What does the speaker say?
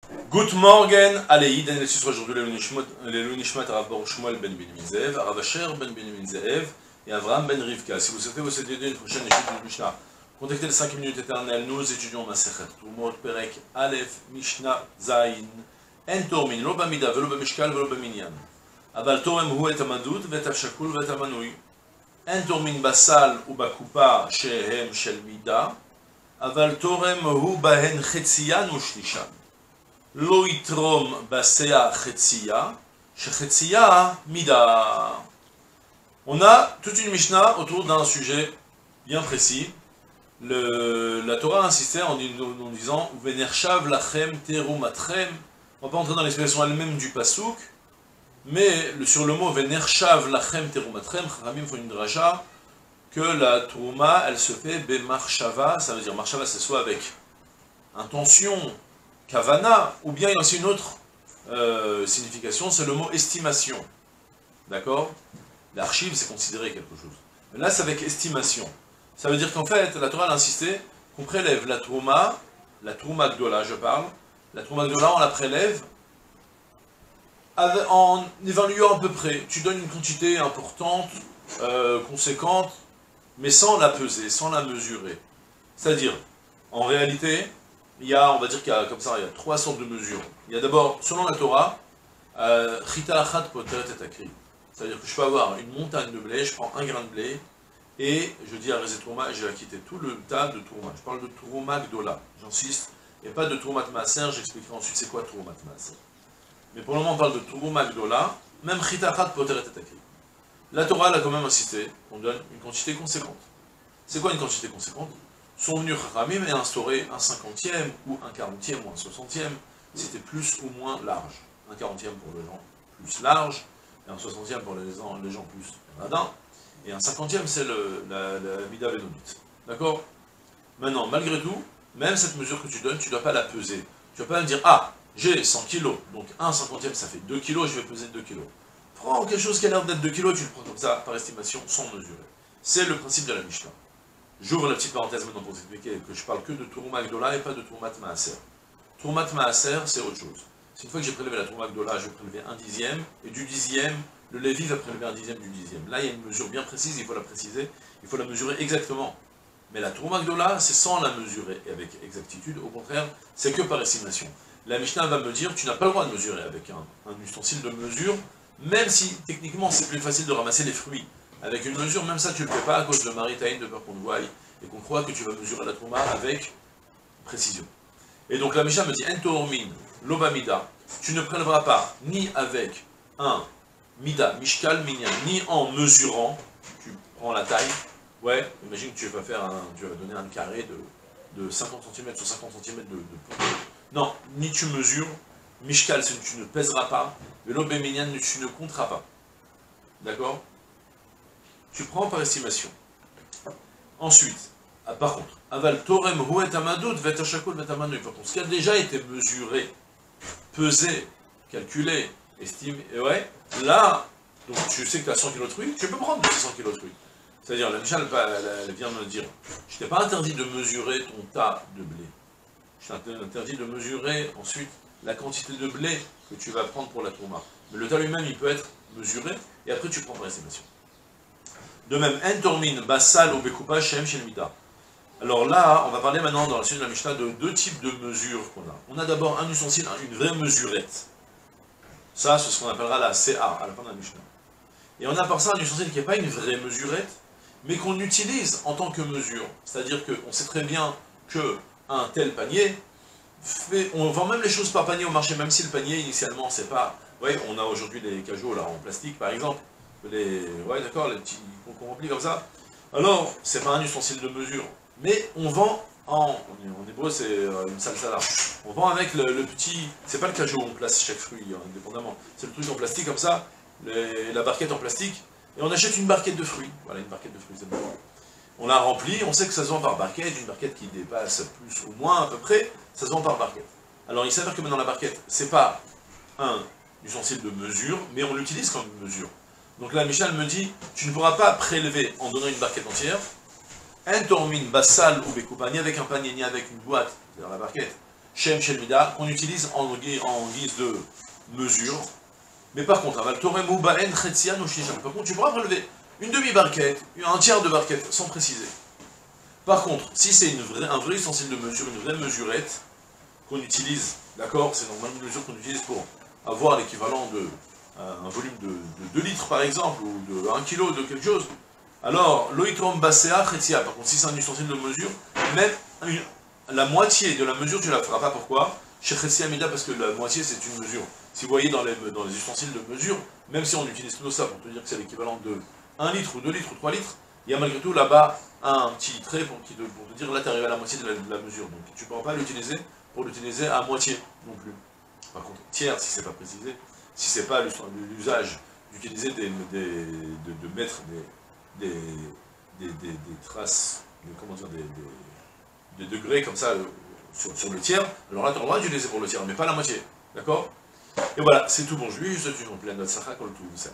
Good morning, Aleïd, et ce soir aujourd'hui le Nishmat Rav Baruch Shmuel ben Binyamin Zeev, Rav Asher ben Binyamin Zeev et Avraham ben Rivka. Si vous souhaitez vous aider une prochaine étude de Mishnah, contactez les 5 minutes éternelles, nous étudions Masechet Trumot Perek Aleph Mishnah Zayin, En Tormin, lo bamida, velo bamishkal, velo baminyan. Aval torem hu et amadut, vet avshakul, vet amanui. En Tormin basal ou bakupa shehem shel mida, Aval torem hu bahen chetziyan ou shlishan. Lo yitrom basea chetziya, shechetziya mida. On a toute une Mishnah autour d'un sujet bien précis. La Torah insistait en disant Venershav lachem terumatrem. On ne va pas entrer dans l'expression elle-même du pasouk, mais sur le mot Venershav lachem terumatrem, Chachamim font une dracha que la Trouma, elle se fait bemarshava, ça veut dire marshava, c'est soit avec intention, kavana, ou bien il y a aussi une autre signification, c'est le mot estimation. D'accord? L'archive, c'est considérer quelque chose. Mais là, c'est avec estimation. Ça veut dire qu'en fait, la Torah a insisté qu'on prélève la Trouma Gdola, je parle, la Trouma Gdola, on la prélève en évaluant à peu près. Tu donnes une quantité importante, conséquente, mais sans la peser, sans la mesurer. C'est-à-dire, en réalité, on va dire qu'il y a comme ça, il y a 3 sortes de mesures. Il y a d'abord, selon la Torah, Chita achat poteret et akri. C'est-à-dire que je peux avoir une montagne de blé, je prends un grain de blé, et je dis à Rezé Trouma, je vais acquitter tout le tas de Trouma. Je parle de Trouma Gdola, j'insiste, et pas de Troumat Maaser, j'expliquerai ensuite c'est quoi Troumat Maaser. Mais pour le moment on parle de Trouma Gdola, même Chita achat poteret et akri. La Torah elle a quand même insisté, on donne une quantité conséquente. C'est quoi une quantité conséquente? Sont venus Chachamim et instaurer un 50e, ou un 40e, ou un 60e, c'était plus ou moins large. Un 40e pour les gens plus large, et un 60e pour les gens plus radins, et un 50e c'est la Mida Vénomite. D'accord? Maintenant, malgré tout, même cette mesure que tu donnes, tu ne dois pas la peser. Tu ne dois pas dire, ah, j'ai 100 kg, donc un 50e ça fait 2 kg, je vais peser 2 kg. Prends quelque chose qui a l'air d'être 2 kg, tu le prends comme ça, par estimation, sans mesurer. C'est le principe de la Mishnah. J'ouvre la petite parenthèse maintenant pour vous expliquer que je parle que de Trouma Gdola et pas de Troumat Maaser. Troumat Maaser, c'est autre chose. C'est une fois que j'ai prélevé la Trouma Gdola, je vais prélever un dixième, et du dixième, le Lévi va prélever un dixième du dixième. Là, il y a une mesure bien précise, il faut la préciser, il faut la mesurer exactement. Mais la Trouma Gdola, c'est sans la mesurer et avec exactitude, au contraire, c'est que par estimation. La Mishnah va me dire, tu n'as pas le droit de mesurer avec un ustensile de mesure, même si techniquement c'est plus facile de ramasser les fruits. Avec une mesure, même ça tu ne le fais pas à cause de Maritaïn, de peur qu'on te voie, et qu'on croit que tu vas mesurer la Trouma avec précision. Et donc la Mishnah me dit, Entoormin, Lobamida, tu ne prélèveras pas ni avec un Mida, Mishkal, Minyan, ni en mesurant, tu prends la taille, ouais, imagine que tu vas donner un carré de 50 cm sur 50 cm de non, ni tu mesures, Mishkal, tu ne pèseras pas, et Lobé-Minyan, tu ne compteras pas. D'accord? Tu prends par estimation. Ensuite, par contre, aval torem huet amadut vet ashakul vet amanui. Par contre, ce qui a déjà été mesuré, pesé, calculé, estimé, ouais, là, donc tu sais que tu as 100 kg de fruits, tu peux prendre 100 kg de fruits. C'est-à-dire, la Mishnah, elle vient me dire, je t'ai pas interdit de mesurer ton tas de blé. Je t'ai interdit de mesurer ensuite la quantité de blé que tu vas prendre pour la tourma. Mais le tas lui-même, il peut être mesuré, et après tu prends par estimation. De même, En Tormin, Basal ou Bekupa, Shem, Shelmida. Alors là, on va parler maintenant dans la suite de la Mishnah de 2 types de mesures qu'on a. On a d'abord un ustensile, une vraie mesurette. Ça, c'est ce qu'on appellera la CA, à la fin de la Mishnah. Et on a par ça un ustensile qui n'est pas une vraie mesurette, mais qu'on utilise en tant que mesure. C'est-à-dire qu'on sait très bien qu'un tel panier, on vend même les choses par panier au marché, même si le panier, initialement, c'est pas... Vous voyez, on a aujourd'hui des cajots là, en plastique, par exemple. Ouais, d'accord, les petits qu'on remplit comme ça. Alors, c'est pas un ustensile de mesure. Mais on vend en hébreu, c'est une salsa. On vend avec le petit... C'est pas le cajot où on place chaque fruit, indépendamment. C'est le truc en plastique comme ça, la barquette en plastique. Et on achète une barquette de fruits. Voilà, une barquette de fruits, c'est bon. On la remplit, on sait que ça se vend par barquette. Une barquette qui dépasse plus ou moins à peu près, ça se vend par barquette. Alors, il s'avère que maintenant la barquette, c'est pas un ustensile de mesure, mais on l'utilise comme mesure. Donc là, Michel me dit, tu ne pourras pas prélever en donnant une barquette entière, un tormin, bassal ou békoupa, ni avec un panier, ni avec une boîte, c'est-à-dire la barquette, Shem Shel Mida, qu'on utilise en guise de mesure. Mais par contre, par contre, tu pourras prélever une demi-barquette, un tiers de barquette, sans préciser. Par contre, si c'est un vrai ustensile de mesure, une vraie mesurette, qu'on utilise, d'accord, c'est normalement une mesure qu'on utilise pour avoir l'équivalent de un volume de 2 litres par exemple, ou de 1 kg de quelque chose, alors, loitrom basea chetia, par contre, si c'est un ustensile de mesure, même la moitié de la mesure, tu ne la feras pas. Pourquoi? Chez chetia mida, parce que la moitié c'est une mesure. Si vous voyez dans les ustensiles de mesure, même si on utilise plutôt ça pour te dire que c'est l'équivalent de 1 litre ou 2 litres ou 3 litres, il y a malgré tout là-bas un petit trait pour te dire là tu arrives à la moitié de la mesure. Donc tu ne pourras pas l'utiliser pour l'utiliser à moitié non plus. Par contre, tiers, si c'est pas précisé, si c'est pas l'usage d'utiliser de mettre des traces, comment dire, des degrés comme ça sur le tiers, alors là tu as le droit d'utiliser pour le tiers, mais pas la moitié. D'accord? Et voilà, c'est tout bon. Je lui souhaite une pleine note, ça raconte tout ça.